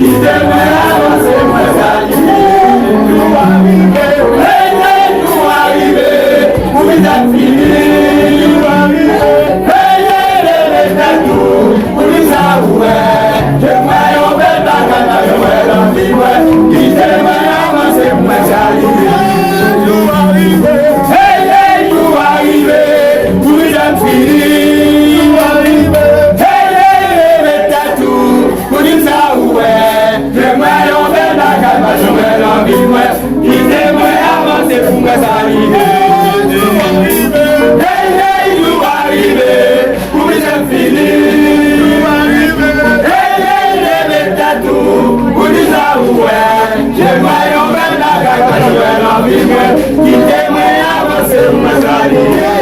t'aimerait avancer, moi saluer. Nous arriver, nous arriver, pour les affiler, nous arriver, les tout, pour les avouer. Je m'aille au bel bagage, je m'aille dans le vivre, qui t'aimerait avancer, moi saluer. Nous arriver, nous arriver, pour les affiler, nous arriver, les tout, pour les avouer. Je m'aille au bel bagage, je m'aille dans le vivre, qui t'aimerait avancer, pour moi saluer. Nous arriver, pour les infinis, nous arriver, les tatous, pour les avouer, j'aimerais en faire la gagne, je vais l'envivre, qui t'aimerait avancer, moi saluer.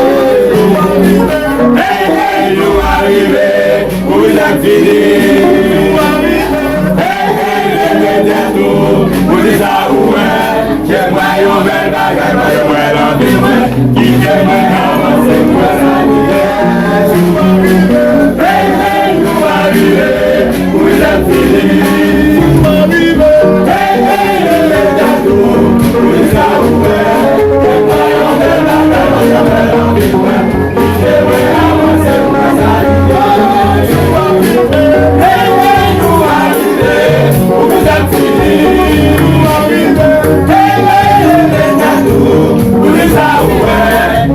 Nous arriver, pour les infinis, nous arriver, les tatous, pour les avouer, j'aimerais en faire la gagne, je vais l'envivre, qui t'aimerait avancer, moi saluer. Nous arriver, pour les infinis, nous arriver, les tatous, pour les avouer, j'aimerais en faire la gagne, je vais l'envivre, qui t'aimerait avancer, moi saluer. Nous arriver, pour les infinis, nous arriver, les tatous, pour les avouer,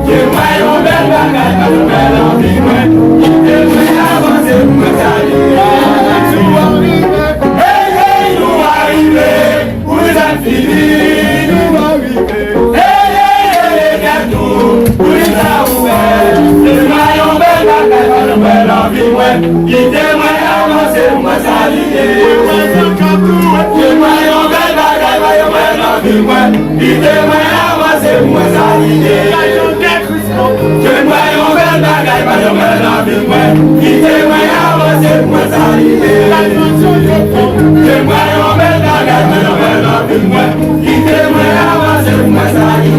j'aimerais en faire la gagne, je vais l'envivre, qui t'aimerait avancer, moi saluer. Nous arriver, pour les infinis, nous arriver, les tatous, pour les avouer, j'aimerais en faire la gagne, je vais l'envivre, qui t'aimerait avancer, moi saluer. J'aimerais en faire la gagne, je vais l'envivre, qui t'aimerait avancer, moi saluer. J'aimerais en faire la gagne, je vais l'envivre, qui t'aimerait avancer, moi saluer.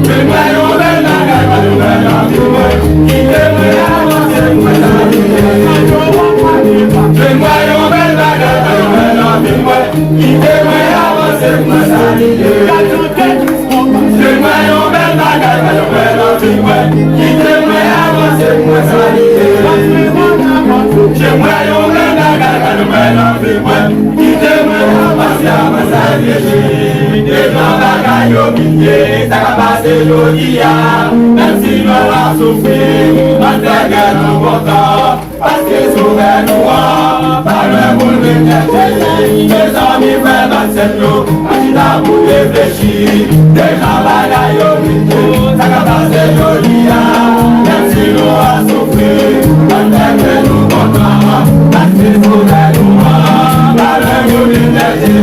J'aimerais en faire la gagne, je vais l'envivre, qui t'aimerait avancer, moi saluer. J'aimerais en faire la gagne, je vais l'envivre, qui t'aimerait avancer, moi saluer. J'aimerais en faire la gagne, je vais l'envivre, qui t'aimerait avancer, moi saluer. J'aimerais en faire la gagne, je vais l'envivre, qui t'aimerait avancer, moi saluer. J'aimerais en faire la gagne, je vais l'envivre, qui t'aimerait avancer, moi saluer. Des gens bagaille au pied, ça va passer joli, même si l'on va souffrir, on fait que nous content, parce que souvent nous par le monde de chercher, mes amis frères dans cette eau, à pour réfléchir. Des gens bagaille au pied, ça va passer joli, même si l'on va souffrir, on fait que nous content, parce que souvent nous par le monde de chercher.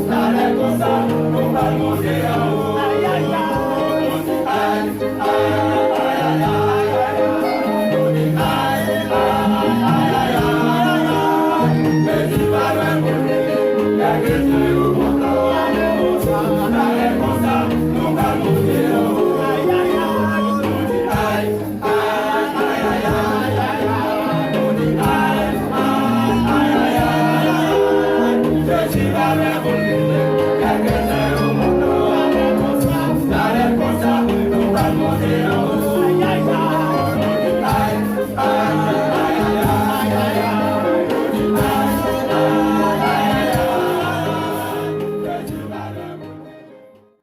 Allez comme ça, on va monter en